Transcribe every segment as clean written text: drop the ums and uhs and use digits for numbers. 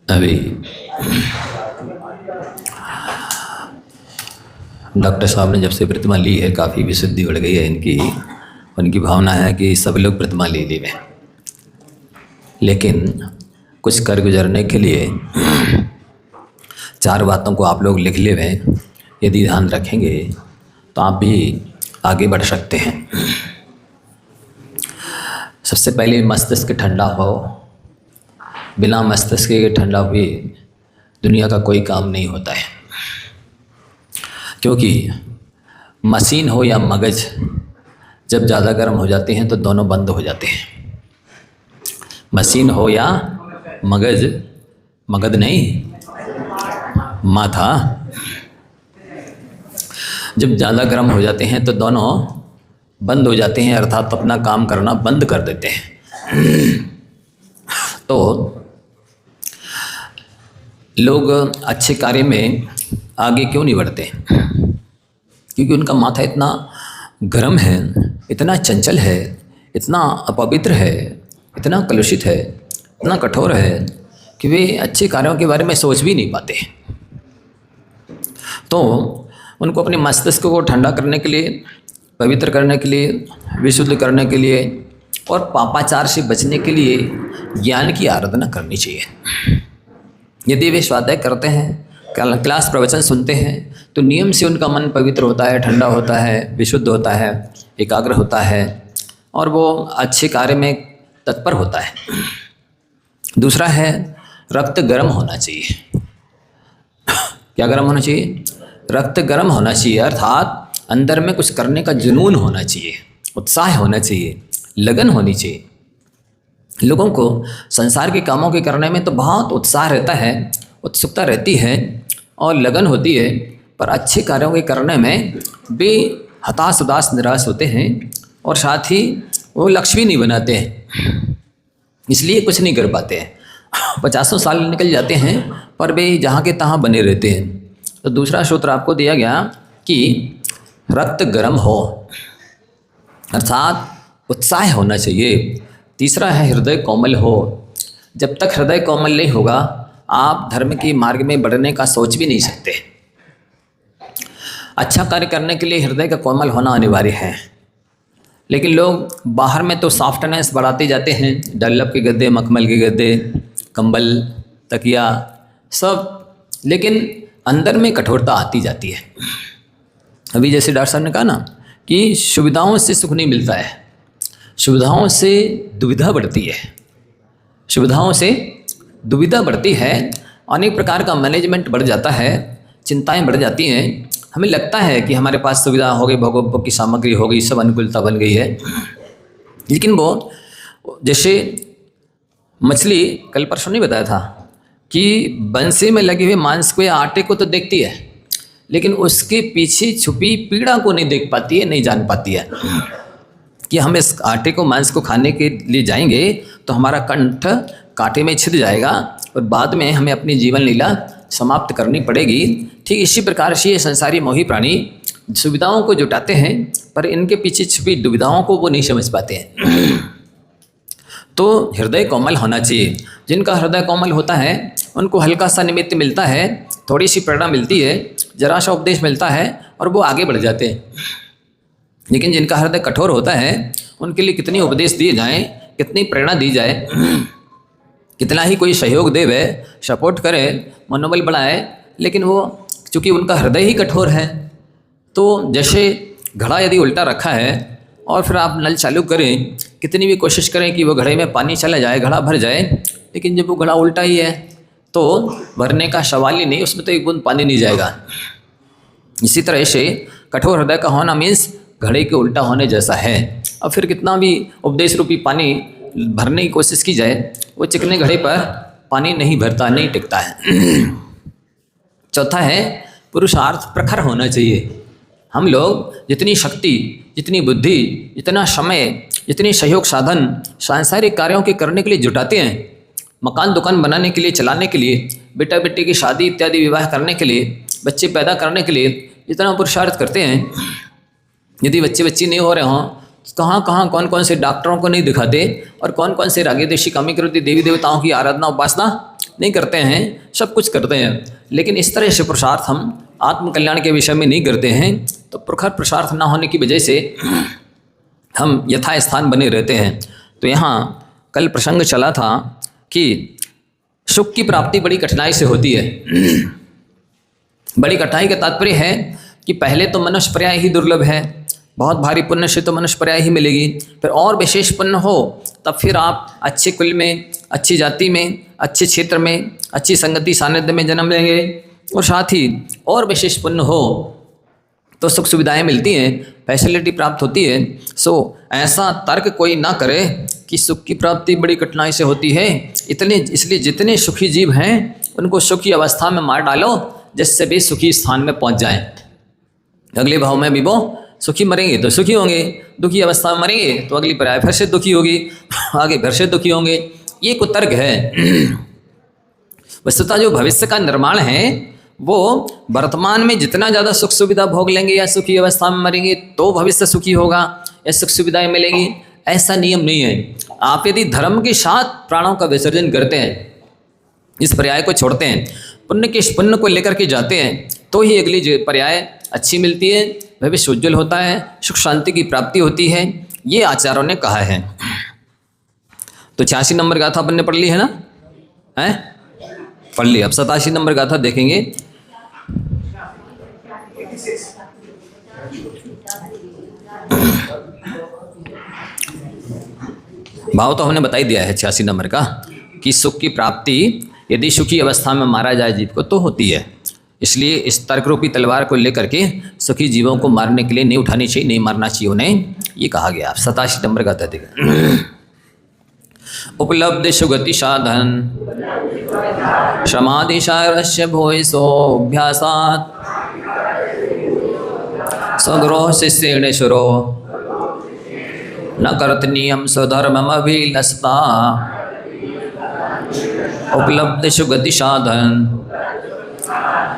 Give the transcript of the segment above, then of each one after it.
अभी डॉक्टर साहब ने जब से प्रतिमा ली है काफ़ी विशुद्धि बढ़ गई है इनकी। उनकी भावना है कि सब लोग प्रतिमा ले लें, लेकिन कुछ कर गुजरने के लिए चार बातों को आप लोग लिख ले हुए, यदि ध्यान रखेंगे तो आप भी आगे बढ़ सकते हैं। सबसे पहले मस्तिष्क ठंडा हो। बिना मस्तिष्क के ठंडा हुए दुनिया का कोई काम नहीं होता है, क्योंकि मशीन हो या मगज जब ज़्यादा गर्म हो जाते हैं तो दोनों बंद हो जाते हैं। मशीन हो या मगज, मगध नहीं माथा, जब ज़्यादा गर्म हो जाते हैं तो दोनों बंद हो जाते हैं, अर्थात अपना काम करना बंद कर देते हैं। तो लोग अच्छे कार्य में आगे क्यों नहीं बढ़ते? क्योंकि उनका माथा इतना गर्म है, इतना चंचल है, इतना अपवित्र है, इतना कलुषित है, इतना कठोर है कि वे अच्छे कार्यों के बारे में सोच भी नहीं पाते। तो उनको अपने मस्तिष्क को ठंडा करने के लिए, पवित्र करने के लिए, विशुद्ध करने के लिए और पापाचार से बचने के लिए ज्ञान की आराधना करनी चाहिए। यदि वे स्वाध्याय करते हैं, क्लास प्रवचन सुनते हैं, तो नियम से उनका मन पवित्र होता है, ठंडा होता है, विशुद्ध होता है, एकाग्र होता है और वो अच्छे कार्य में तत्पर होता है। दूसरा है रक्त गर्म होना चाहिए। क्या गर्म होना चाहिए? रक्त गर्म होना चाहिए, अर्थात अंदर में कुछ करने का जुनून होना चाहिए, उत्साह होना चाहिए, लगन होनी चाहिए। लोगों को संसार के कामों के करने में तो बहुत उत्साह रहता है, उत्सुकता रहती है और लगन होती है, पर अच्छे कार्यों के करने में वे हताश उदास निराश होते हैं और साथ ही वो लक्ष्य भी नहीं बनाते हैं, इसलिए कुछ नहीं कर पाते हैं। 50 साल निकल जाते हैं पर वे जहाँ के तहाँ बने रहते हैं। तो दूसरा सूत्र आपको दिया गया कि रक्त गर्म हो, अर्थात उत्साह होना चाहिए। तीसरा है हृदय कोमल हो। जब तक हृदय कोमल नहीं होगा आप धर्म के मार्ग में बढ़ने का सोच भी नहीं सकते। अच्छा कार्य करने के लिए हृदय का कोमल होना अनिवार्य है, लेकिन लोग बाहर में तो सॉफ्टनेस बढ़ाते जाते हैं, डल्लप के गद्दे, मखमल के गद्दे, कंबल, तकिया सब, लेकिन अंदर में कठोरता आती जाती है। अभी जैसे डॉक्टर साहब ने कहा ना कि सुविधाओं से सुख नहीं मिलता है, सुविधाओं से दुविधा बढ़ती है, सुविधाओं से दुविधा बढ़ती है, अनेक प्रकार का मैनेजमेंट बढ़ जाता है, चिंताएं बढ़ जाती हैं। हमें लगता है कि हमारे पास सुविधा हो गई, भोग की सामग्री हो गई, सब अनुकूलता बन गई है, लेकिन वो जैसे मछली, कल परसों नहीं बताया था कि बंसी में लगे हुए मांस को या आटे को तो देखती है, लेकिन उसके पीछे छुपी पीड़ा को नहीं देख पाती है, नहीं जान पाती है कि हम इस आटे को, मांस को खाने के लिए जाएंगे तो हमारा कंठ कांटे में छिद जाएगा और बाद में हमें अपनी जीवन लीला समाप्त करनी पड़ेगी। ठीक इसी प्रकार से ये संसारी मोही प्राणी सुविधाओं को जुटाते हैं, पर इनके पीछे छुपी दुविधाओं को वो नहीं समझ पाते हैं। तो हृदय कोमल होना चाहिए। जिनका हृदय कोमल होता है उनको हल्का सा निमित्त मिलता है, थोड़ी सी प्रेरणा मिलती है, जरा सा उपदेश मिलता है और वो आगे बढ़ जाते हैं। लेकिन जिनका हृदय कठोर होता है उनके लिए कितनी उपदेश दिए जाएं, कितनी प्रेरणा दी जाए, कितना ही कोई सहयोग देवे, सपोर्ट करे, मनोबल बढ़ाए, लेकिन वो चूँकि उनका हृदय ही कठोर है, तो जैसे घड़ा यदि उल्टा रखा है और फिर आप नल चालू करें, कितनी भी कोशिश करें कि वो घड़े में पानी चला जाए, घड़ा भर जाए, लेकिन जब वो घड़ा उल्टा ही है तो भरने का सवाल ही नहीं, उसमें तो एक बूंद पानी नहीं जाएगा। इसी तरह से कठोर हृदय का होना मीन्स घड़े के उल्टा होने जैसा है। अब फिर कितना भी उपदेश रूपी पानी भरने की कोशिश की जाए, वो चिकने घड़े पर पानी नहीं भरता, नहीं टिकता है। चौथा है पुरुषार्थ प्रखर होना चाहिए। हम लोग जितनी शक्ति, जितनी बुद्धि, जितना समय, जितनी सहयोग साधन सांसारिक कार्यों के करने के लिए जुटाते हैं, मकान दुकान बनाने के लिए, चलाने के लिए, बेटा बेटी की शादी इत्यादि विवाह करने के लिए, बच्चे पैदा करने के लिए जितना पुरुषार्थ करते हैं, यदि बच्चे नहीं हो रहे हों, कहाँ कहाँ कौन कौन से डॉक्टरों को नहीं दिखाते और कौन कौन से रागद्वेषी कामी क्रोधी देवी देवताओं की आराधना उपासना नहीं करते हैं, सब कुछ करते हैं, लेकिन इस तरह से पुरुषार्थ हम आत्मकल्याण के विषय में नहीं करते हैं, तो प्रखर पुरुषार्थ ना होने की वजह से हम यथास्थान बने रहते हैं। तो यहाँ कल प्रसंग चला था कि सुख की प्राप्ति बड़ी कठिनाई से होती है। बड़ी कठिनाई का तात्पर्य है कि पहले तो मनुष्य पर्याय ही दुर्लभ है, बहुत भारी पुण्य से तो मनुष्य पर्याय ही मिलेगी, फिर और विशेष पुण्य हो तब फिर आप अच्छे कुल में, अच्छी जाति में, अच्छे क्षेत्र में, अच्छी संगति सानिध्य में जन्म लेंगे, और साथ ही और विशेष पुण्य हो तो सुख सुविधाएं मिलती हैं, फैसिलिटी प्राप्त होती है। सो ऐसा तर्क कोई ना करे कि सुख की प्राप्ति बड़ी कठिनाई से होती है, इसलिए जितने सुखी जीव हैं उनको सुखी अवस्था में मार डालो, जिससे वे सुखी स्थान में पहुंच जाएं। अगले भाव में भी वो सुखी मरेंगे तो सुखी होंगे, दुखी अवस्था में मरेंगे तो अगली पर्याय फिर से दुखी होगी, आगे फिर से दुखी होंगे। ये कुतर्क है। वस्तुतः जो भविष्य का निर्माण है वो वर्तमान में जितना ज़्यादा सुख सुविधा भोग लेंगे या सुखी अवस्था में मरेंगे तो भविष्य सुखी होगा या सुख सुविधाएं मिलेंगी, ऐसा नियम नहीं है। आप यदि धर्म के साथ प्राणों का विसर्जन करते हैं, इस पर्याय को छोड़ते हैं, पुण्य को लेकर के जाते हैं, तो ही अगली जो पर्याय अच्छी मिलती है, भविष्य उज्ज्वल होता है, सुख शांति की प्राप्ति होती है, ये आचार्यों ने कहा है। तो 86 नंबर गाथा अपन ने पढ़ ली है ना, है पढ़ ली। अब 87 नंबर गाथा देखेंगे। भाव तो हमने बता ही दिया है 86 नंबर का कि सुख की प्राप्ति यदि सुखी अवस्था में मारा जाए जीव को तो होती है। इसलिए इस तर्क रूपी तलवार को लेकर के सुखी जीवों को मारने के लिए नहीं उठानी चाहिए, नहीं मारना चाहिए उन्हें, ये कहा गया। 87 नंबर गाथा देखें। उपलब्धि सुगति साधन समाधि सारस्य भूयसोऽभ्यासात् स्वगृह शिष्येण शुरो न कर्तनीयं स्वधर्ममभिलषता। उपलब्धि सुगति साधन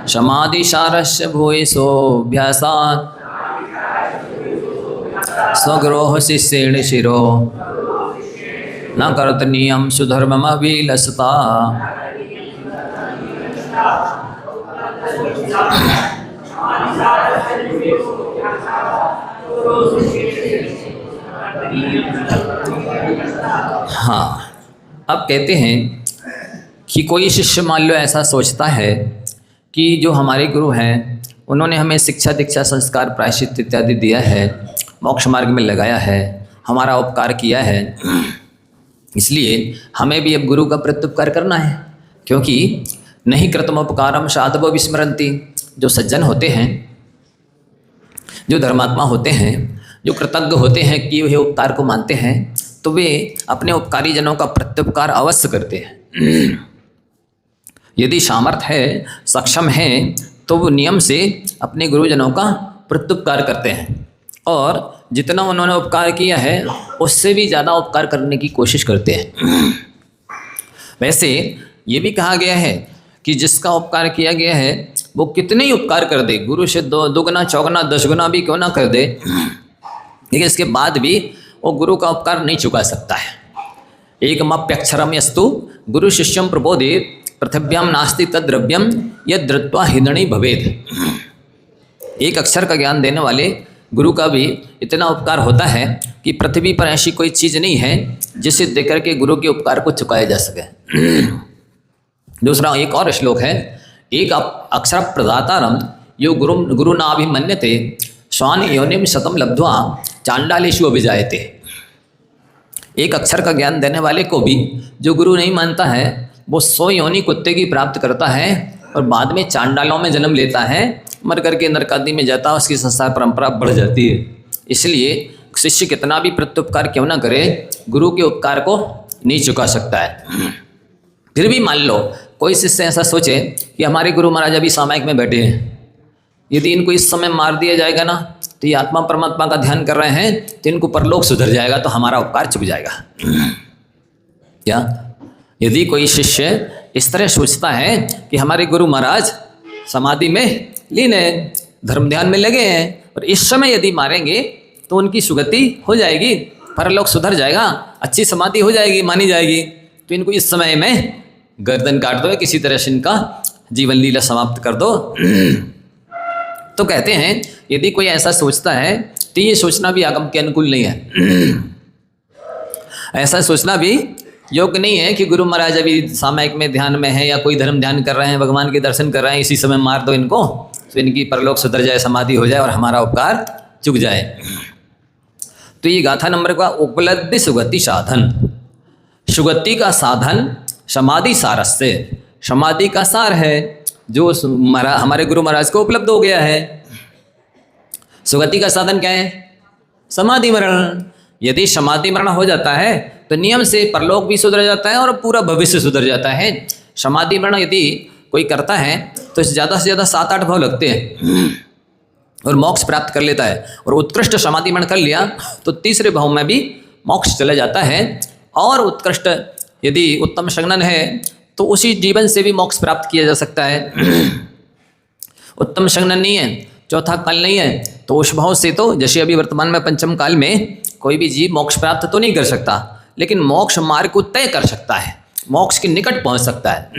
समाधि सारस्य भूयसोऽभ्यासात् स्वगृह शिष्येण शिरो न कर्तनीयं सुधर्ममभिलषता। हाँ, अब कहते हैं कि कोई शिष्य मान लो ऐसा सोचता है कि जो हमारे गुरु हैं उन्होंने हमें शिक्षा दीक्षा संस्कार प्रायश्चित इत्यादि दिया है, मोक्ष मार्ग में लगाया है, हमारा उपकार किया है, इसलिए हमें भी अब गुरु का प्रत्युपकार करना है, क्योंकि नहीं कृतमोपकारम साधवो विस्मरन्ति। जो सज्जन होते हैं, जो धर्मात्मा होते हैं, जो कृतज्ञ होते हैं कि वह उपकार को मानते हैं, तो वे अपने उपकारी जनों का प्रत्युपकार अवश्य करते हैं। यदि सामर्थ्य है, सक्षम है, तो वो नियम से अपने गुरुजनों का प्रत्युपकार करते हैं और जितना उन्होंने उपकार किया है उससे भी ज़्यादा उपकार करने की कोशिश करते हैं। वैसे ये भी कहा गया है कि जिसका उपकार किया गया है वो कितने ही उपकार कर दे, गुरु से दोगुना चौगुना 10 गुना भी क्यों ना कर दे, लेकिन इसके बाद भी वो गुरु का उपकार नहीं चुका सकता है। एकमप्यक्षरम यस्तु गुरु शिष्यम प्रबोधे पृथिव्याम नास्ति तद्द्रव्यम यद् धृत्वा हिदणी भवेद। एक अक्षर का ज्ञान देने वाले गुरु का भी इतना उपकार होता है कि पृथ्वी पर ऐसी कोई चीज़ नहीं है जिसे देकर के गुरु के उपकार को चुकाया जा सके। दूसरा एक और श्लोक है, एक अक्षर प्रदातारम यो गुरु नाभिमन्यते स्वान योनिम शतम लब्ध्वा चांडालेषु अभिजायते। एक अक्षर का ज्ञान देने वाले को भी जो गुरु नहीं मानता है वो 100 योनि कुत्ते की प्राप्त करता है और बाद में चांडालों में जन्म लेता है, मर करके नरकादि में जाता है, उसकी संसार परंपरा बढ़ जाती है। इसलिए शिष्य कितना भी प्रत्युपकार क्यों ना करे, गुरु के उपकार को नहीं चुका सकता है। फिर भी मान लो कोई शिष्य ऐसा सोचे कि हमारे गुरु महाराज अभी सामायिक में बैठे हैं, यदि इनको इस समय मार दिया जाएगा ना तो ये आत्मा परमात्मा का ध्यान कर रहे हैं तो इनको परलोक सुधर जाएगा, तो हमारा उपकार चुक जाएगा। क्या यदि कोई शिष्य इस तरह सोचता है कि हमारे गुरु महाराज समाधि में लीन है, धर्म ध्यान में लगे हैं और इस समय यदि मारेंगे तो उनकी सुगति हो जाएगी, परलोक सुधर जाएगा, अच्छी समाधि हो जाएगी, मानी जाएगी, तो इनको इस समय में गर्दन काट दो, किसी तरह से इनका जीवन लीला समाप्त कर दो। तो कहते हैं यदि कोई ऐसा सोचता है तो ये सोचना भी आगम के अनुकूल नहीं है। ऐसा सोचना भी योग्य नहीं है कि गुरु महाराज अभी सामयिक में ध्यान में है या कोई धर्म ध्यान कर रहे हैं, भगवान के दर्शन कर रहे हैं, इसी समय मार दो इनको तो इनकी परलोक सुधर जाए, समाधि हो जाए और हमारा उपकार चुक जाए। तो ये गाथा नंबर का उपलब्धि सुगति साधन, सुगति का साधन समाधि सारस्य, समाधि का सार है जो हमारे गुरु महाराज को उपलब्ध हो गया है। सुगति का साधन क्या है? समाधि मरण। यदि समाधि मरण हो जाता है तो नियम से परलोक भी सुधर जाता है और पूरा भविष्य सुधर जाता है। समाधि मरण यदि कोई करता है तो ज़्यादा से ज़्यादा 7-8 भाव लगते हैं और मोक्ष प्राप्त कर लेता है। और उत्कृष्ट समाधि मरण कर लिया तो तीसरे भाव में भी मोक्ष चला जाता है। और उत्कृष्ट यदि उत्तम संज्ञन है तो उसी जीवन से भी मोक्ष प्राप्त किया जा सकता है। उत्तम संज्ञन नहीं है, चौथा काल नहीं है, तो उस भाव से तो जैसे अभी वर्तमान में पंचम काल में कोई भी जीव मोक्ष प्राप्त तो नहीं कर सकता, लेकिन मोक्ष मार्ग को तय कर सकता है, मोक्ष के निकट पहुंच सकता है।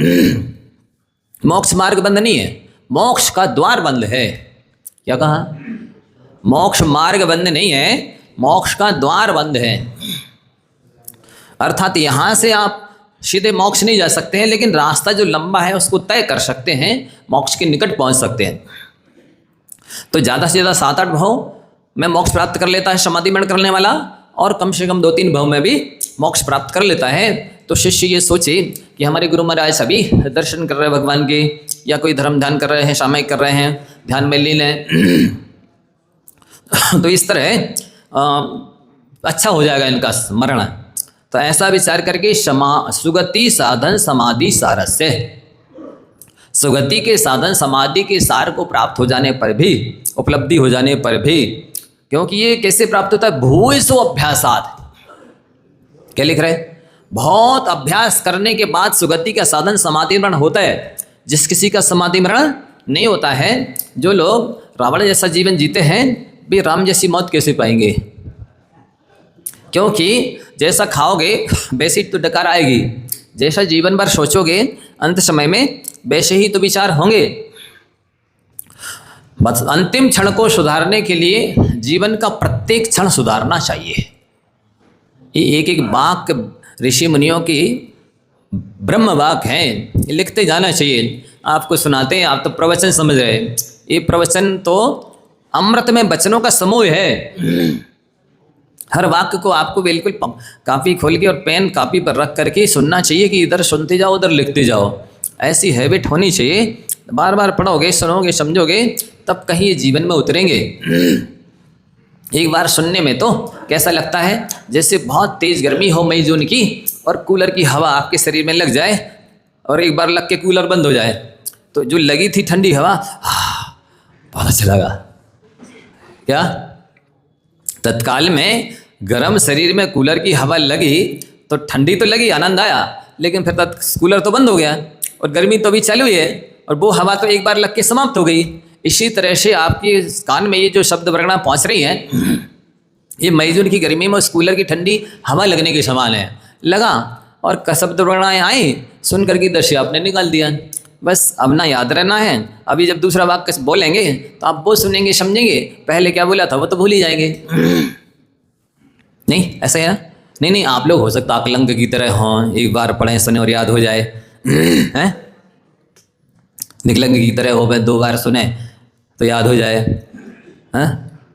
मोक्ष मार्ग बंद नहीं है, मोक्ष का द्वार बंद है। क्या कहा? मोक्ष मार्ग बंद नहीं है, मोक्ष का द्वार बंद है। अर्थात यहाँ से आप सीधे मोक्ष नहीं जा सकते हैं, लेकिन रास्ता जो लंबा है उसको तय कर सकते हैं, मोक्ष के निकट पहुंच सकते हैं। तो ज़्यादा से ज़्यादा 7-8 भाव में मोक्ष प्राप्त कर लेता है समाधि मरण करने वाला, और कम से कम 2-3 भाव में भी मोक्ष प्राप्त कर लेता है। तो शिष्य ये सोचे कि हमारे गुरु महाराज सभी दर्शन कर रहे हैं भगवान के, या कोई धर्म ध्यान कर रहे हैं, सामयिक कर रहे हैं, ध्यान में लीन है, तो इस तरह अच्छा हो जाएगा इनका मरण। तो ऐसा विचार करके सुगति साधन समाधि सारस्य, सुगति के साधन समाधि के सार को प्राप्त हो जाने पर भी, उपलब्धि हो जाने पर भी, क्योंकि ये कैसे प्राप्त होता है? भूयसो अभ्यासात। क्या लिख रहे? बहुत अभ्यास करने के बाद सुगति का साधन समाधि मरण होता है। जिस किसी का समाधि मरण नहीं होता है, जो लोग रावण जैसा जीवन जीते हैं, भी राम जैसी मौत कैसे पाएंगे? क्योंकि जैसा खाओगे वैसी तो डकार आएगी, जैसा जीवन भर सोचोगे अंत समय में वैसे ही तो विचार होंगे। बस अंतिम क्षण को सुधारने के लिए जीवन का प्रत्येक क्षण सुधारना चाहिए। ये एक वाक्य ऋषि मुनियों की ब्रह्म वाक्य हैं, लिखते जाना चाहिए। आपको सुनाते हैं, आप तो प्रवचन समझ रहे हैं, ये प्रवचन तो अमृत में वचनों का समूह है। हर वाक्य को आपको बिल्कुल कापी खोल के और पेन कापी पर रख करके सुनना चाहिए कि इधर सुनते जाओ उधर लिखते जाओ। ऐसी हैबिट होनी चाहिए। बार बार पढ़ोगे, सुनोगे, समझोगे, तब कहीं जीवन में उतरेंगे। एक बार सुनने में तो कैसा लगता है जैसे बहुत तेज़ गर्मी हो मई जून की, और कूलर की हवा आपके शरीर में लग जाए, और एक बार लग के कूलर बंद हो जाए, तो जो लगी थी ठंडी हवा बहुत अच्छा लगा। क्या तत्काल में गर्म शरीर में कूलर की हवा लगी तो ठंडी तो लगी, आनंद आया, लेकिन फिर कूलर तो बंद हो गया और गर्मी तो भी चालू है, और वो हवा तो एक बार लग के समाप्त हो गई। इसी तरह से आपके कान में ये जो शब्द वर्णा पहुँच रही हैं, ये मई जून की गर्मी में उस कूलर की ठंडी हवा लगने के समान है। लगा और शब्द वर्णाएँ आई, सुन करके दृश्य आपने निकाल दिया। बस अब ना याद रहना है, अभी जब दूसरा वाक्य बोलेंगे तो आप वो सुनेंगे, समझेंगे, पहले क्या बोला था वो तो भूल ही जाएंगे। नहीं ऐसा है ना? नहीं, आप लोग हो सकता अकलंक की तरह हों, एक बार पढ़ें सुने और याद हो जाए, हैं? निकलंक की तरह हो गए, 2 बार सुने तो याद हो जाए, हैं?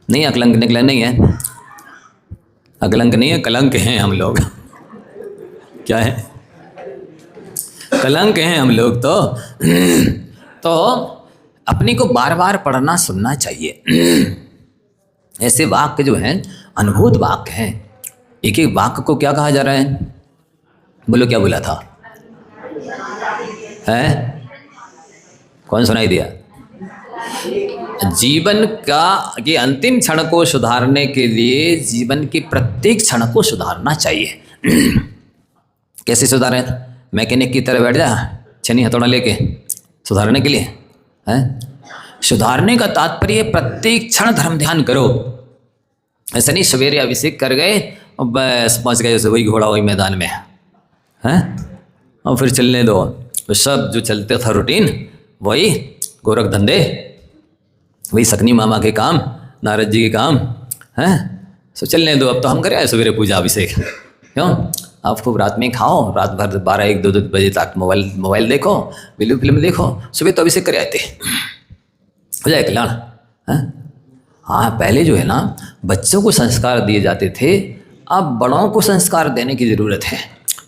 नहीं, अकलंक निकला नहीं है, अकलंक नहीं है, कलंक हैं हम लोग। क्या है? कलंक हैं हम लोग। तो अपने को बार बार पढ़ना सुनना चाहिए। ऐसे वाक्य जो हैं अनुभूत वाक्य हैं। एक एक वाक्य को क्या कहा जा रहा है? बोलो, क्या बोला था? है? कौन सुनाई दिया? जीवन का के अंतिम क्षण को सुधारने के लिए जीवन के प्रत्येक क्षण को सुधारना चाहिए। कैसे सुधारें? मैकेनिक की तरह बैठ जा, छनी हथौड़ा लेके सुधारने के लिए है? सुधारने का तात्पर्य प्रत्येक क्षण धर्म ध्यान करो। ऐसा नहीं सवेरे अभिषेक कर गए और बस पहुँच गए, वही घोड़ा वही मैदान में है। और फिर चलने दो। तो सब जो चलते था रूटीन वही गोरख धंधे, वही सकनी मामा के काम, नारद जी के काम हैं। सो चलने दो, अब तो हम करें सवेरे पूजा अभिषेक। क्यों? आप खूब रात में खाओ, रात भर 12-1-2 बजे तक मोबाइल देखो, फिल्म देखो, सुबह तो अभिषेक करे आते, हो जाए कल्याण। हाँ, पहले जो है ना बच्चों को संस्कार दिए जाते थे, अब बड़ों को संस्कार देने की ज़रूरत है।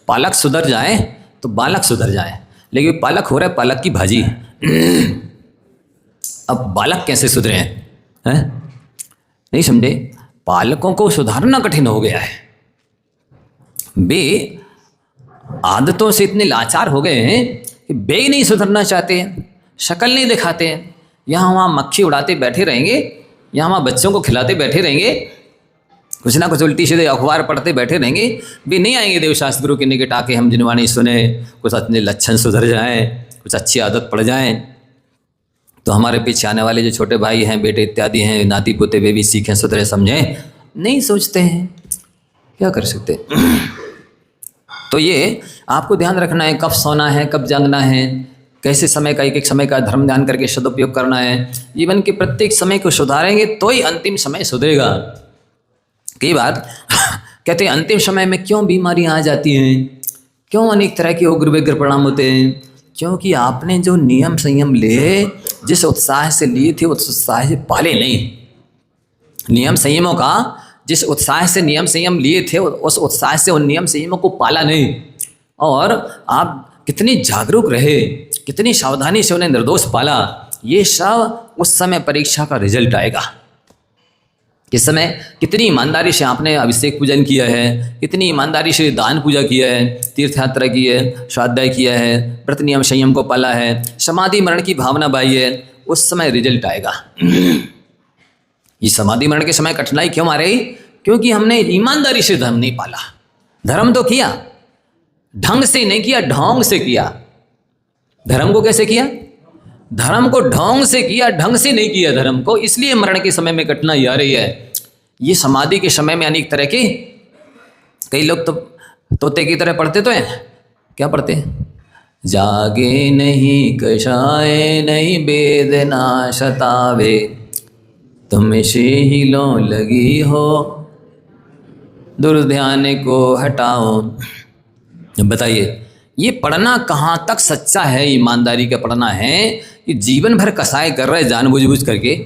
पालक सुधर जाए तो बालक सुधर जाए, लेकिन पालक हो रहा है पालक की भाजी। अब बालक कैसे सुधरे हैं? नहीं समझे? पालकों को सुधारना कठिन हो गया है। वे आदतों से इतने लाचार हो गए हैं कि वे ही नहीं सुधरना चाहते हैं, शक्ल नहीं दिखाते हैं। यहाँ वहाँ मक्खी उड़ाते बैठे रहेंगे, यहाँ वहाँ बच्चों को खिलाते बैठे रहेंगे, कुछ ना कुछ उल्टी सीधे अखबार पढ़ते बैठे रहेंगे। वे नहीं आएंगे देवशास्त्रों के निकट आके हम जिनवाणी सुने, कुछ अपने लक्षण सुधर जाएं, कुछ अच्छी आदत पड़ जाएं। तो हमारे पीछे आने वाले जो छोटे भाई हैं, बेटे इत्यादि हैं, नाती पोते, वे भी सीखें, सुधरे, समझें, नहीं सोचते हैं। क्या कर सकते? तो ये आपको ध्यान रखना है, कब सोना है, कब जागना है, कैसे समय का एक समय का धर्म ध्यान करके सदुपयोग करना है। जीवन के प्रत्येक समय को सुधारेंगे तो ही अंतिम समय सुधरेगा। कई बार कहते हैं अंतिम समय में क्यों बीमारियां आ जाती हैं, क्यों अनेक तरह के उग्र विग्र परिणाम होते हैं? क्योंकि आपने जो नियम संयम लिए, जिस उत्साह से लिए थे उस उत्साह से पाले नहीं। नियम संयमों का जिस उत्साह से नियम संयम लिए थे उस उत्साह से उन नियम संयमों को पाला नहीं। और आप कितनी जागरूक रहे, कितनी सावधानी से उन्हें निर्दोष पाला, ये सब उस समय परीक्षा का रिजल्ट आएगा। किस समय कितनी ईमानदारी से आपने अभिषेक पूजन किया है, कितनी ईमानदारी से दान पूजा किया है, तीर्थ यात्रा की है, स्वाध्याय किया है, व्रत नियम संयम को पाला है, समाधि मरण की भावना बाई है, उस समय रिजल्ट आएगा। ये समाधि मरण के समय कठिनाई क्यों आ रही? क्योंकि हमने ईमानदारी से धर्म नहीं पाला। धर्म तो किया, ढंग से नहीं किया, ढोंग से किया। धर्म को कैसे किया? धर्म को ढोंग से किया, ढंग से नहीं किया धर्म को, इसलिए मरण के समय में कठिनाई आ रही है। ये समाधि के समय में अनेक तरह के, कई लोग तो तोते की तरह पढ़ते तो हैं। क्या पढ़ते हैं? जागे नहीं कषाय नहीं वेदना सतावे, तुम से ही लो लगी हो दुर्ध्यान को हटाओ। बताइए ये पढ़ना कहाँ तक सच्चा है? ईमानदारी का पढ़ना है कि जीवन भर कसाई कर रहे जानबूझ करके?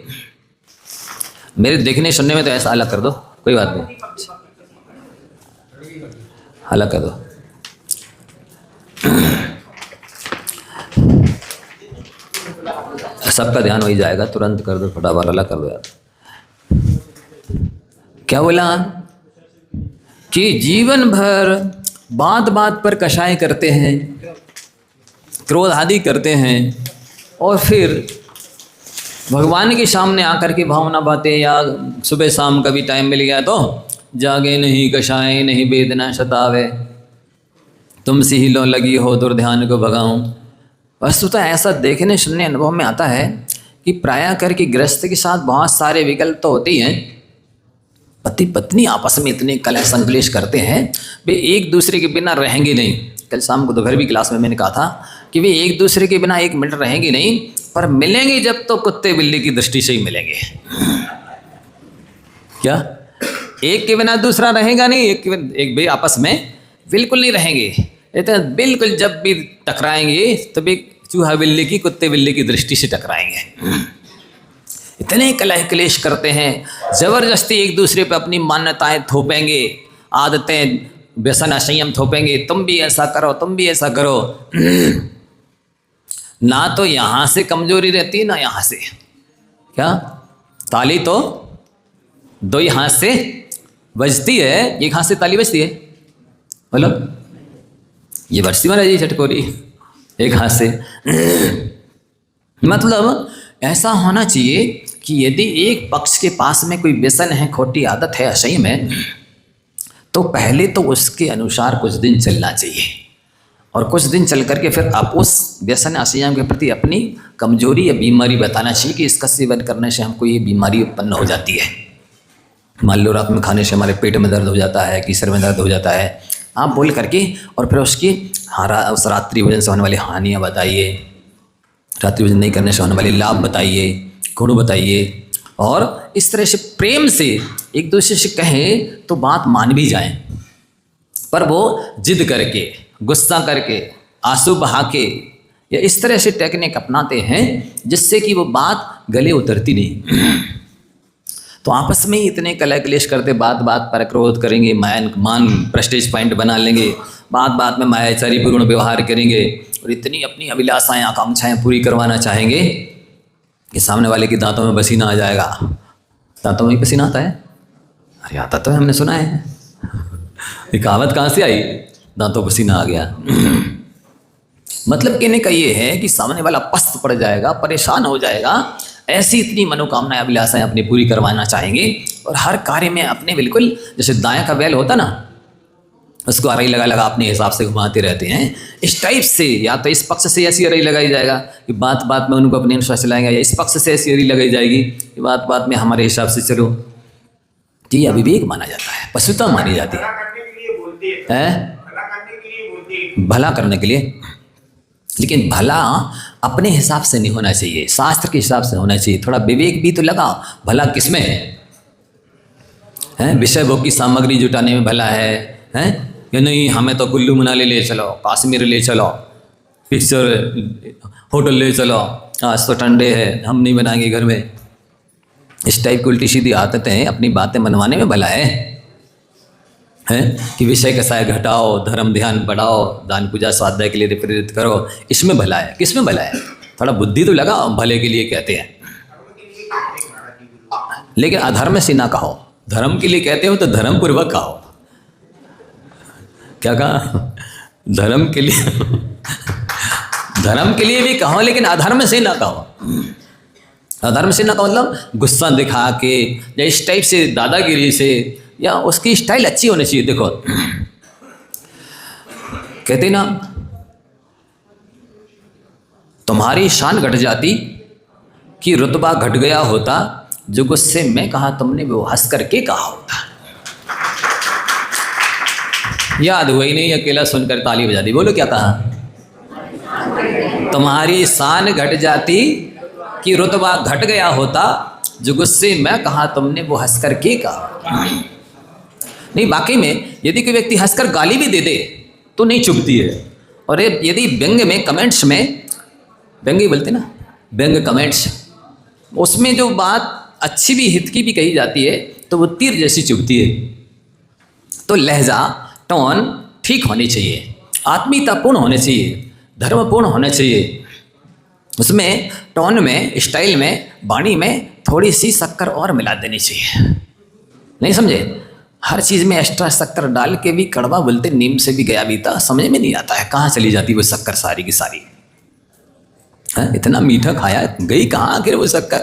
मेरे देखने सुनने में तो ऐसा अलग कर दो, कोई बात नहीं, अलग कर दो। सबका ध्यान वही जाएगा, तुरंत कर दो, फटाफट अलग कर दो यार। क्या बोला कि जीवन भर बात बात पर कषाय करते हैं, क्रोध आदि करते हैं, और फिर भगवान के सामने आकर के भावना बातें, या सुबह शाम कभी टाइम मिल गया तो जागे नहीं कषाय नहीं वेदना सतावे, तुमसे ही लो लगी हो दुर्ध्यान को भगाऊं। वस्तुतः ऐसा देखने सुनने अनुभव में आता है कि प्रायः करके गृहस्थ के साथ बहुत सारे विकल्प तो होते ही हैं। पति पत्नी आपस में इतने कलह संकलेश करते हैं, वे एक दूसरे के बिना रहेंगे नहीं। कल शाम को दोपहर भी क्लास में मैंने कहा था कि वे एक दूसरे के बिना एक मिनट रहेंगे नहीं, पर मिलेंगे जब तो कुत्ते बिल्ली की दृष्टि से ही मिलेंगे। क्या एक के बिना दूसरा रहेगा नहीं? एक भी आपस में बिल्कुल नहीं रहेंगे। इतना बिल्कुल जब भी टकराएंगे तो भी चूहा बिल्ली की, कुत्ते बिल्ली की दृष्टि से टकराएंगे। इतने कलह क्लेश करते हैं, जबरदस्ती एक दूसरे पे अपनी मान्यताएं थोपेंगे, आदतें व्यसन असंयम थोपेंगे, तुम भी ऐसा करो, तुम भी ऐसा करो। ना तो यहाँ से कमजोरी रहती है ना यहाँ से। क्या ताली तो दो ही हाथ से बजती है, एक हाथ से ताली बजती है, बोलो ये बरसी वाला जी चटकोरी एक हाथ से। मतलब ऐसा होना चाहिए कि यदि एक पक्ष के पास में कोई व्यसन है, खोटी आदत है, असंयम है, तो पहले तो उसके अनुसार कुछ दिन चलना चाहिए, और कुछ दिन चल करके फिर आप उस व्यसन असंयम के प्रति अपनी कमजोरी या बीमारी बताना चाहिए कि इसका सेवन करने से हमको ये बीमारी उत्पन्न हो जाती है। मान लो रात में खाने से हमारे पेट में दर्द हो जाता है कि सिर में दर्द हो जाता है, आप बोल करके और फिर उसकी उस रात्रि भोजन से होने वाली हानियाँ बताइए, रात्रि भोजन नहीं करने से होने वाले लाभ बताइए, गुण बताइए, और इस तरह से प्रेम से एक दूसरे से कहें तो बात मान भी जाए। पर वो जिद करके, गुस्सा करके, आंसू बहा के या इस तरह से टेक्निक अपनाते हैं जिससे कि वो बात गले उतरती नहीं। तो आपस में ही इतने कलह क्लेश करते, बात बात पर क्रोध करेंगे, मान प्रेस्टीज पॉइंट बना लेंगे, बात बात में मायाचारी पूर्ण व्यवहार करेंगे और इतनी अपनी अभिलाषाएं आकांक्षाएं पूरी करवाना चाहेंगे कि सामने वाले के दांतों में पसीना आ जाएगा। दांतों में पसीना आता है? अरे आता तो है, हमने सुना है। ये कहावत कहाँ से आई? दांतों पसीना आ गया। मतलब कहने का ये है कि सामने वाला पस्त पड़ जाएगा, परेशान हो जाएगा, ऐसी इतनी मनोकामनाएं अभिलाषाएं अपनी पूरी करवाना चाहेंगे और हर कार्य में अपने बिल्कुल जैसे दाएं का बैल होता ना, उसको अरई लगा लगा अपने हिसाब से घुमाते रहते हैं। इस टाइप से या तो इस पक्ष से ऐसी अरई लगाई जाएगा कि बात बात में उनको अपने अनुसार चलाएंगे, या इस पक्ष से ऐसी अरई लगाई जाएगी कि बात बात में हमारे हिसाब से चलो। तो ये अविवेक माना जाता है, पशुता मानी जाती है, भला करने के लिए। लेकिन भला अपने हिसाब से नहीं होना चाहिए, शास्त्र के हिसाब से होना चाहिए। थोड़ा विवेक भी तो लगाओ, भला किसमें है? विषय भोग की सामग्री जुटाने में भला है कि नहीं? हमें तो कुल्लू मनाली ले चलो, कश्मीर ले चलो, पिक्चर होटल ले चलो, आज तो ठंडे है, हम नहीं बनाएंगे घर में। इस टाइप की उल्टी सीधी आदतें अपनी बातें मनवाने में भला है कि विषय का साय घटाओ, धर्म ध्यान बढ़ाओ, दान पूजा स्वाध्याय के लिए प्रेरित करो, इसमें भला है। किसमें भला है? थोड़ा बुद्धि तो लगाओ, भले के लिए कहते हैं। लेकिन अधर्म से ना कहो, धर्म के लिए कहते हो तो धर्म पूर्वक कहो। क्या कहा? धर्म के लिए धर्म के लिए भी कहो, लेकिन अधर्म से ना कहो। अधर्म से ना कहो मतलब गुस्सा दिखा के या इस टाइप से दादागिरी से, या उसकी स्टाइल अच्छी होनी चाहिए। देखो कहते ना, तुम्हारी शान घट जाती कि रुतबा घट गया होता, जो गुस्से में कहा तुमने वो हंस करके कहा होता। याद हुआ ही नहीं, अकेला सुनकर ताली बजा दी। बोलो क्या कहा? तुम्हारी शान घट जाती कि रुतबा घट गया होता, जो गुस्से में कहा तुमने वो हंस करके कहा। नहीं, वाकई में यदि कोई व्यक्ति हंसकर गाली भी दे दे तो नहीं चुभती है। और यदि व्यंग में कमेंट्स में, व्यंग बोलते ना, व्यंग कमेंट्स, उसमें जो बात अच्छी भी हित की भी कही जाती है तो वो तीर जैसी चुभती है। तो लहजा, टोन ठीक होनी चाहिए, आत्मीयतापूर्ण होने चाहिए, धर्मपूर्ण होने चाहिए। उसमें टोन में, स्टाइल में, वाणी में थोड़ी सी शक्कर और मिला देनी चाहिए। नहीं समझे? हर चीज़ में एक्स्ट्रा शक्कर डाल के भी कड़वा बोलते, नीम से भी गया बीता, समझ में नहीं आता है कहाँ चली जाती वो शक्कर सारी की सारी। इतना मीठा खाया, गई कहाँ आखिर वो शक्कर?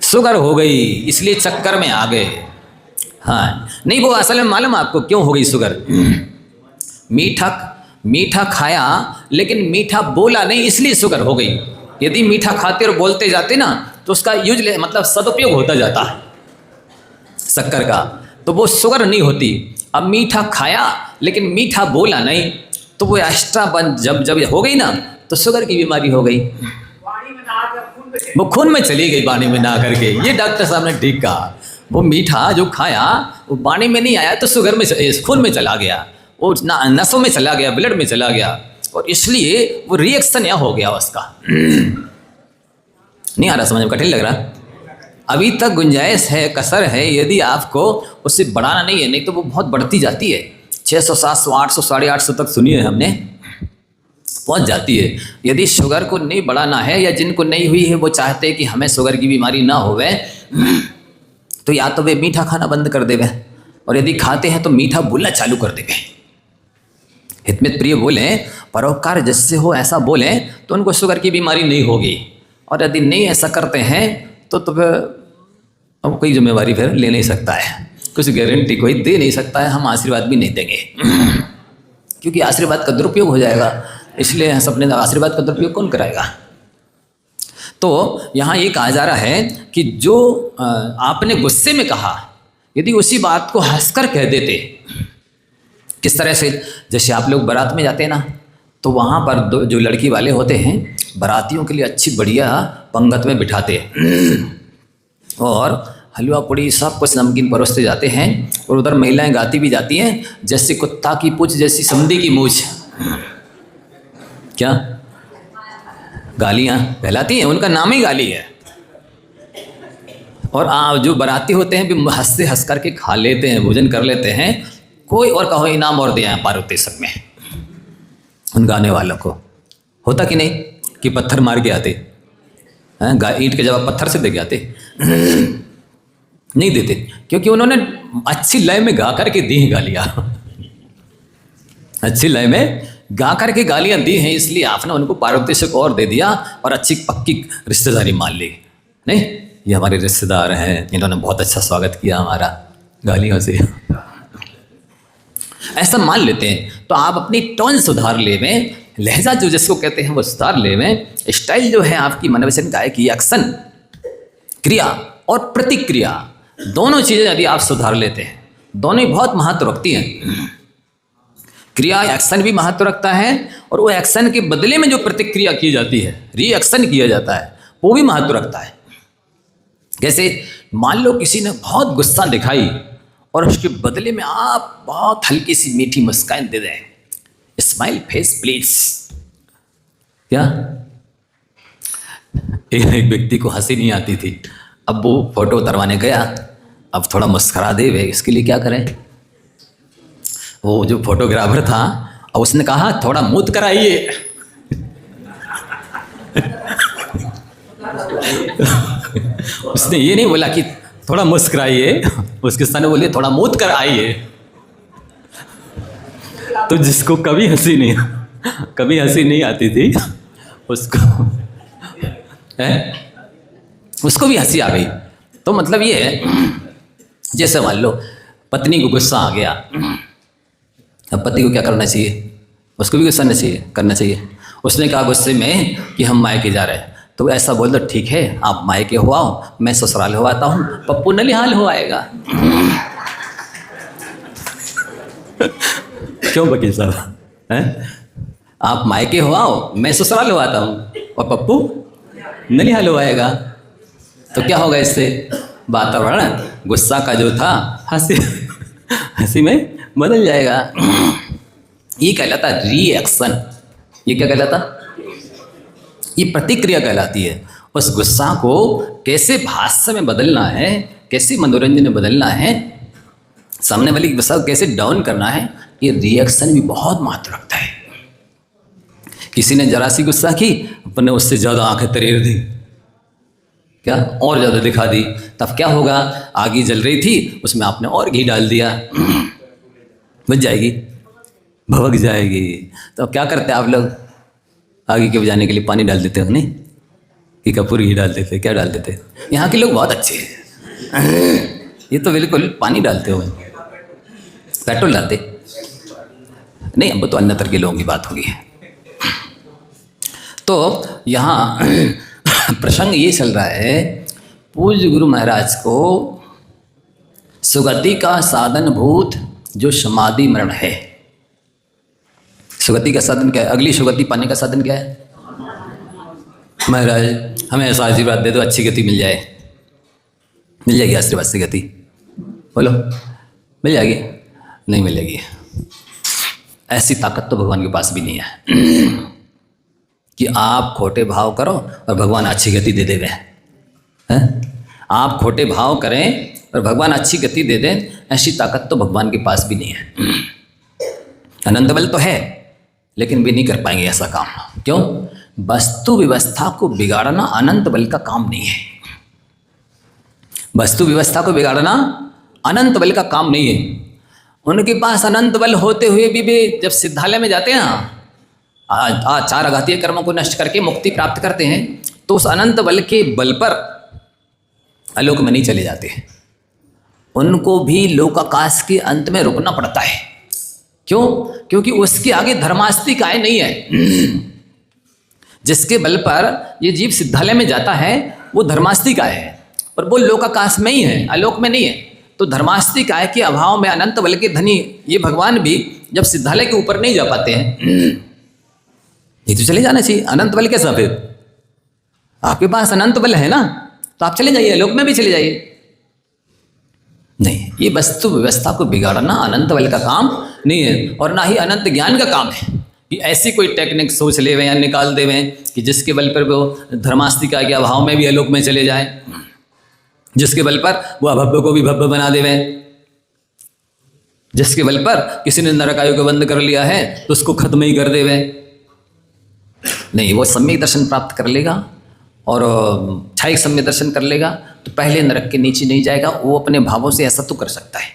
शुगर हो गई, इसलिए चक्कर में आ गए। हाँ, नहीं वो असल में मालूम आपको क्यों हो गई शुगर? मीठा खाया लेकिन मीठा बोला नहीं, इसलिए शुगर हो गई। यदि मीठा खाते और बोलते जाते ना तो उसका मतलब सदुपयोग होता जाता है शक्कर का, तो वो शुगर नहीं होती। अब मीठा खाया लेकिन मीठा बोला नहीं, तो वो एक्स्ट्रा बन जब हो गई ना तो शुगर की बीमारी हो गई, वो खून में चली गई, पानी में ना करके। ये डॉक्टर साहब ने ठीक कहा। वो मीठा जो खाया वो पानी में नहीं आया तो शुगर में, खून में चला गया, वो नसों में चला गया, ब्लड में चला गया, और इसलिए वो रिएक्शन यहाँ हो गया उसका। नहीं आ रहा समझ में? कठिन लग रहा? अभी तक गुंजाइश है, कसर है। यदि आपको उससे बढ़ाना नहीं है, नहीं तो वो बहुत बढ़ती जाती है। 600, 700, 800, 850 तक सुनी है हमने, पहुंच जाती है। यदि शुगर को नहीं बढ़ाना है, या जिनको नहीं हुई है वो चाहते हैं कि हमें शुगर की बीमारी ना होवे, तो या तो वे मीठा खाना बंद कर देवे, और यदि खाते हैं तो मीठा बोलना चालू कर देवे। हितमित प्रिय बोलें, परोपकार जिससे हो ऐसा बोलें तो उनको शुगर की बीमारी नहीं होगी। और यदि नहीं ऐसा करते हैं तो फिर अब कोई जिम्मेवारी फिर ले नहीं सकता है, कुछ गारंटी कोई दे नहीं सकता है। हम आशीर्वाद भी नहीं देंगे क्योंकि आशीर्वाद का दुरुपयोग हो जाएगा, इसलिए अपने आशीर्वाद का दुरुपयोग कौन कराएगा? तो यहाँ ये कहा जा रहा है कि जो आपने गुस्से में कहा, यदि उसी बात को हंसकर कह देते किस तरह से, जैसे आप लोग बारात में जाते हैं ना, तो वहाँ पर जो लड़की वाले होते हैं बारातियों के लिए अच्छी बढ़िया पंगत में बिठाते हैं और हलवा पूड़ी सब कुछ नमकीन परोसते जाते हैं, और उधर महिलाएं गाती भी जाती हैं, जैसे कुत्ता की पूंछ जैसी समधी की मूछ, क्या गालियाँ कहलाती हैं, उनका नाम ही गाली है। और जो बाराती होते हैं भी हंस करके खा लेते हैं, भोजन कर लेते हैं, कोई और कहो इनाम और दिया है पार्वतीसक में उन गाने वालों को। होता कि नहीं कि पत्थर मार के आते हैं, ईंट के जवाब पत्थर से दे के आते नहीं देते, क्योंकि उन्होंने अच्छी लय में गा करके दी हैं गालियाँ, अच्छी लय में गा करके गालियाँ दी हैं, इसलिए आपने उनको पारितोषिक और दे दिया और अच्छी पक्की रिश्तेदारी मान ली। नहीं, ये हमारे रिश्तेदार हैं, इन्होंने बहुत अच्छा स्वागत किया हमारा गालियों से, ऐसा मान लेते हैं। तो आप अपनी टोन सुधार लेवें, लहजा जो जिसको कहते हैं वो सुधार लेवें। स्टाइल जो है आपकी मनोवचन का है कि एक्शन, क्रिया और प्रतिक्रिया, दोनों चीज़ें यदि आप सुधार लेते हैं, दोनों ही बहुत महत्व रखती हैं। क्रिया एक्शन भी महत्व रखता है, और वो एक्शन के बदले में जो प्रतिक्रिया की जाती है, रिएक्शन किया जाता है, वो भी महत्व रखता है। जैसे मान लो किसी ने बहुत गुस्सा दिखाई और उसके बदले में आप बहुत हल्की सी मीठी मुस्कान दे दें, स्माइल फेस प्लीज। क्या एक व्यक्ति को हंसी नहीं आती थी, अब वो फोटो उतरवाने गया, अब थोड़ा मुस्करा दे वे, इसके लिए क्या करें। वो जो फोटोग्राफर था और उसने कहा थोड़ा मूत कराइए उसने ये नहीं बोला कि थोड़ा मुस्कुराइए, उसके सामने बोले थोड़ा मूत कर आइए। तो जिसको कभी हंसी नहीं आती थी उसको भी हंसी आ गई। तो मतलब ये है, जैसे मान लो पत्नी को गुस्सा आ गया, अब पति को क्या करना चाहिए, उसको भी गुस्सा करना चाहिए। उसने कहा गुस्से में कि हम मायके जा रहे हैं, तो ऐसा बोल दो ठीक है आप मायके हो आओ, मैं ससुराल हो आता हूँ, पप्पू नलिहाल हो आएगा। क्यों वकील साहब हैं? आप मायके हो आओ, मैं ससुराल हो आता हूँ और पप्पू नलिहाल हो आएगा। तो क्या होगा इससे, वातावरण गुस्सा का जो था हंसी में बदल जाएगा। ये कहलाता रिएक्शन। ये क्या कहलाता, ये प्रतिक्रिया कहलाती है। उस गुस्सा को कैसे भाष्य में बदलना है, कैसे मनोरंजन में बदलना है, सामने वाली गुस्सा को कैसे डाउन करना है, ये रिएक्शन भी बहुत महत्व रखता है। किसी ने जरा सी गुस्सा की, अपने उससे ज़्यादा आंखें तरेर दी, क्या और ज़्यादा दिखा दी, तब क्या होगा, आग जल रही थी उसमें आपने और घी डाल दिया, बुझ जाएगी, भभक जाएगी। तो क्या करते आप लोग, आगे के बुझाने के लिए पानी डाल देते हो नहीं कि कपूर घी डाल देते, क्या डाल देते। यहाँ के लोग बहुत अच्छे हैं, ये तो बिल्कुल पानी डालते हो, पेट्रोल डालते नहीं, अब तो अन्य तरह के लोगों की बात होगी। तो यहाँ प्रसंग ये चल रहा है, पूज्य गुरु महाराज को सुगति का साधन भूत जो समाधि मरण है। सुगति का साधन क्या है, अगली सुगति पाने का साधन क्या है। महाराज हमें ऐसा आशीर्वाद दे दो, अच्छी गति मिल जाए, मिल जाएगी आशीर्वाद से गति, बोलो मिल जाएगी, नहीं मिलेगी। ऐसी ताकत तो भगवान के पास भी नहीं है कि आप खोटे भाव करो और भगवान अच्छी गति दे देवे हैं। आप खोटे भाव करें और भगवान अच्छी गति दे दें, ऐसी ताकत तो भगवान के पास भी नहीं है। अनंत बल तो है लेकिन भी नहीं कर पाएंगे ऐसा काम। क्यों, वस्तु व्यवस्था को बिगाड़ना अनंत बल का काम नहीं है। वस्तु व्यवस्था को बिगाड़ना अनंत बल का काम नहीं है। उनके पास अनंत बल होते हुए भी जब सिद्धालय में जाते हैं ना, चार आघातीय कर्मों को नष्ट करके मुक्ति प्राप्त करते हैं, तो उस अनंत बल के बल पर अलोक में नहीं चले जाते हैं। उनको भी लोकाकाश के अंत में रुकना पड़ता है। क्यों, क्योंकि उसके आगे धर्मास्तिक आय नहीं है। जिसके बल पर ये जीव सिद्धालय में जाता है वो धर्मास्तिक आय है, और वो लोकाकाश में ही है, आलोक में नहीं है। तो धर्मास्तिक आय के अभाव में अनंत बल के धनी ये भगवान भी जब सिद्धालय के ऊपर नहीं जा पाते हैं, ये तो चले जाना चाहिए। अनंत बल कैसा फिर? आपके पास अनंत बल है ना, तो आप चले जाइए, लोक में भी चले जाइए। नहीं, ये वस्तु व्यवस्था को बिगाड़ना अनंत बल का काम नहीं है, और ना ही अनंत ज्ञान का काम है कि ऐसी कोई टेक्निक सोच ले या निकाल देवे कि जिसके बल पर वो धर्मास्तिका के अभाव में भी अलोक में चले जाए, जिसके बल पर वो अभव्य को भी भव्य बना देवे, जिसके बल पर किसी ने नरक आयु को बंद कर लिया है तो उसको खत्म ही कर देवे। नहीं, वो सम्यक दर्शन प्राप्त कर लेगा और छायिक सम्यक दर्शन कर लेगा तो पहले नरक के नीचे नहीं जाएगा। वो अपने भावों से ऐसा तो कर सकता है।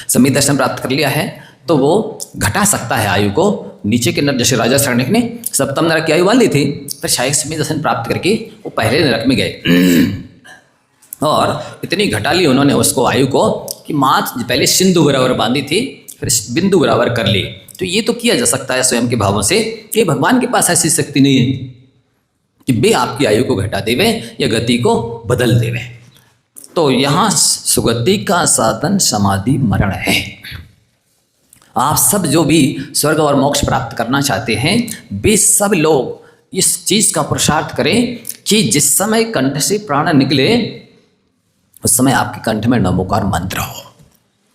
सम्यक दर्शन प्राप्त कर लिया है तो वो घटा सकता है आयु को नीचे के नरक। जैसे राजा शरण्यक ने सप्तम नरक की आयु बांध ली थी, फिर छायिक सम्यक दर्शन प्राप्त करके वो पहले नरक में गए और इतनी घटा ली उन्होंने उसको आयु को कि मात्र पहले सिंधु बराबर बांधी थी फिर बिंदु बराबर कर ली। तो ये तो किया जा सकता है स्वयं के भावों से। ये भगवान के पास ऐसी शक्ति नहीं है कि वे आपकी आयु को घटा देवे या गति को बदल देवे। तो यहाँ सुगति का साधन समाधि मरण है। आप सब जो भी स्वर्ग और मोक्ष प्राप्त करना चाहते हैं वे सब लोग इस चीज़ का पुरुषार्थ करें कि जिस समय कंठ से प्राण निकले उस समय आपके कंठ में नमोकार मंत्र हो।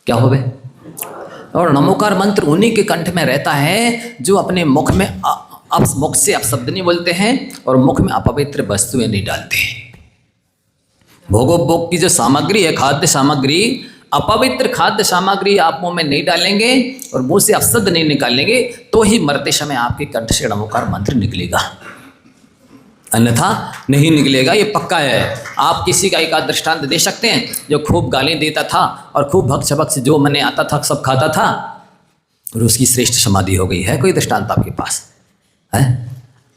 क्या हो बे? और नमोकार मंत्र उन्हीं के कंठ में रहता है जो अपने मुख में अब मुख से अपशब्द नहीं बोलते हैं और मुख में अपवित्र वस्तुएं नहीं डालते हैं। भोगोपभोग की जो सामग्री है, खाद्य सामग्री, अपवित्र खाद्य सामग्री आप मुंह में नहीं डालेंगे और मुंह से अपशब्द नहीं निकालेंगे तो ही मरते समय आपके कंठ से नमोकार मंत्र निकलेगा, अन्यथा नहीं निकलेगा। ये पक्का है। आप किसी का एक आध दृष्टांत दे सकते हैं जो खूब गाली देता था और खूब भक्ष भक्ष जो मने आता था सब खाता था और उसकी श्रेष्ठ समाधि हो गई है? कोई दृष्टांत आपके पास है?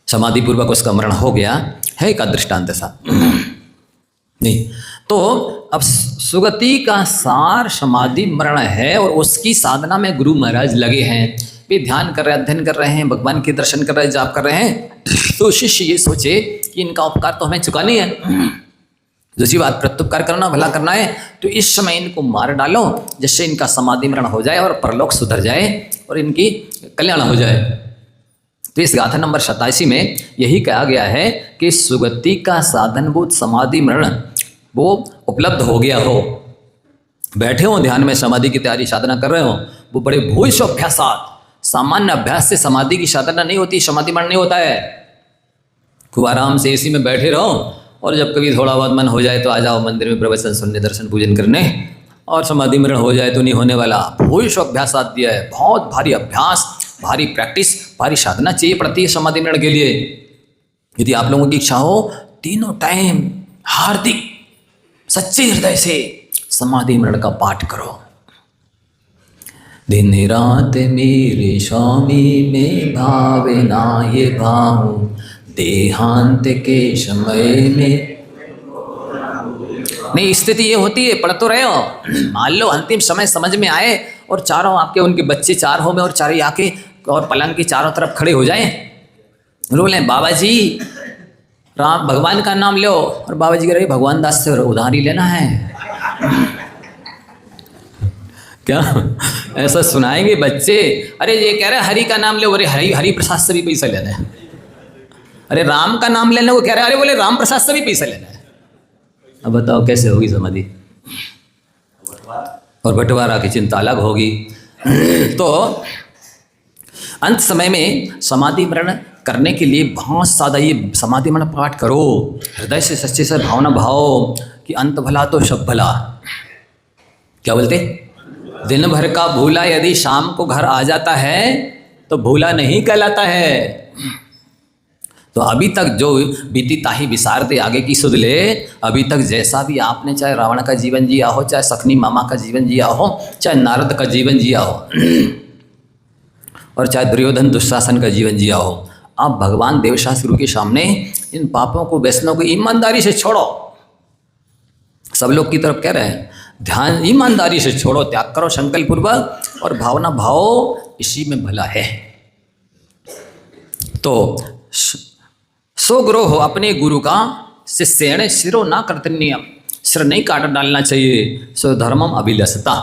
समाधि पूर्वक उसका मरण हो गया है? एक दृष्टांत ऐसा नहीं। तो अब सुगति का सार समाधि मरण है और उसकी साधना में गुरु महाराज लगे हैं, वे ध्यान कर रहे हैं, अध्ययन कर रहे हैं, भगवान के दर्शन कर रहे हैं, जाप कर रहे हैं। तो शिष्य ये सोचे कि इनका उपकार तो हमें चुकानी है, दूसरी बात प्रत्युपकार करना, भला करना है, तो इस समय इनको मार डालो जिससे इनका समाधि मरण हो जाए और परलोक सुधर जाए और इनकी कल्याण हो जाए। तो इस गाथा नंबर 87 में यही कहा गया है कि सुगति का साधनभूत समाधि मरण वो उपलब्ध हो गया हो, बैठे हो ध्यान में, समाधि की तैयारी साधना कर रहे हो, वो बड़े भूष अभ्यासात, सामान्य अभ्यास से समाधि की साधना नहीं होती, समाधि मरण नहीं होता है। खूब आराम से एसी में बैठे रहो और जब कभी थोड़ा बहुत मन हो जाए तो आ जाओ मंदिर में प्रवचन सुनने, दर्शन पूजन करने, और समाधि मरण हो जाए तो नहीं होने वाला। भूष अभ्यासात दिया है, बहुत भारी अभ्यास, भारी प्रैक्टिस, भारी साधना चाहिए पड़ती है समाधि मरण के लिए। यदि आप लोगों की इच्छा हो तीनों टाइम हार्दिक सच्चे हृदय से समाधि मरण का पाठ करो। दिन रात मेरे स्वामी में भावे ना ये भाव, देहांत के समय में। नहीं, स्थिति ये होती है, पढ़ तो रहे हो, मान लो अंतिम समय समझ में आए और चारों आपके उनके बच्चे चार हो में और चारों आके और पलंग की चारों तरफ खड़े हो जाएं, बोले बाबा जी राम भगवान का नाम लो, और बाबा जी कह रहे भगवान दास से उधारी लेना है क्या? ऐसा सुनाएंगे बच्चे। अरे ये कह रहे हरि का नाम लो, अरे हरि प्रसाद से भी पैसा लेना है। अरे राम का नाम लेना, वो कह रहे अरे बोले राम प्रसाद से भी पैसा लेना है। अब बताओ कैसे होगी समाधि? और बंटवारा की चिंता अलग होगी। तो अंत समय में समाधि मरण करने के लिए बहुत सादा ये समाधि मरण पाठ करो, हृदय से सच्चे से भावना भाव कि अंत भला तो सब भला। क्या बोलते? दिन भर का भूला यदि शाम को घर आ जाता है तो भूला नहीं कहलाता है। तो अभी तक जो बीती ताही विसार दे आगे की सुध ले। अभी तक जैसा भी आपने चाहे रावण का जीवन जिया हो, चाहे सखनी मामा का जीवन जिया हो, चाहे नारद का जीवन जिया हो और चाहे दुर्योधन दुशासन का जीवन जिया हो, आप भगवान देवशास्त्र के सामने इन पापों को वैष्णव को ईमानदारी से छोड़ो। सब लोग की तरफ कह रहे हैं ध्यान ईमानदारी से छोड़ो, त्याग करो संकल्प पूर्वक और भावना भाव इसी में भला है। तो सो गुरु हो अपने गुरु का शिष्य सिरो ना करते नियम, सिर नहीं काट डालना चाहिए। सो धर्मम अभिलषता,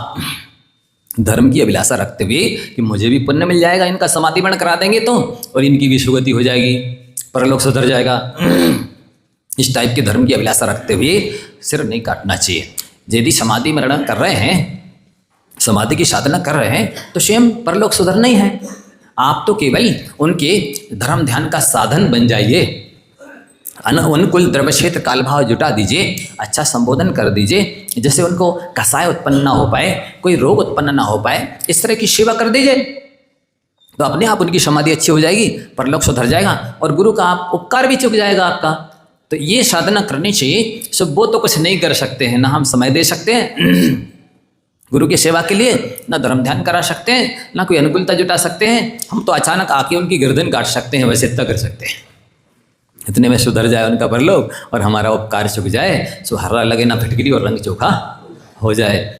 धर्म की अभिलाषा रखते हुए कि मुझे भी पुण्य मिल जाएगा, इनका समाधिपन करा देंगे तो, और इनकी भी सुगति हो जाएगी, परलोक सुधर जाएगा। इस टाइप के धर्म की अभिलाषा रखते हुए सिर नहीं काटना चाहिए। यदि समाधि मरण कर रहे हैं, समाधि की साधना कर रहे हैं, तो स्वयं परलोक सुधरना ही है। आप तो केवल उनके धर्म ध्यान का साधन बन जाइए। अनुकूल द्रव्य क्षेत्र काल भाव जुटा दीजिए, अच्छा संबोधन कर दीजिए, जैसे उनको कसाय उत्पन्न ना हो पाए, कोई रोग उत्पन्न ना हो पाए, इस तरह की सेवा कर दीजिए, तो अपने आप उनकी समाधि अच्छी हो जाएगी, परलोक सुधर जाएगा और गुरु का आप उपकार भी चुक जाएगा आपका। तो ये साधना करनी चाहिए। सब वो तो कुछ नहीं कर सकते हैं, ना हम समय दे सकते हैं गुरु की सेवा के लिए, ना धर्म ध्यान करा सकते हैं, ना कोई अनुकूलता जुटा सकते हैं। हम तो अचानक आके उनकी गर्दन काट सकते हैं, वैसे इतना कर सकते हैं। इतने में सुधर जाए उनका परलोक और हमारा उपकार चुक जाए, सो हर्रा लगे ना फिटकरी और रंग चोखा हो जाए।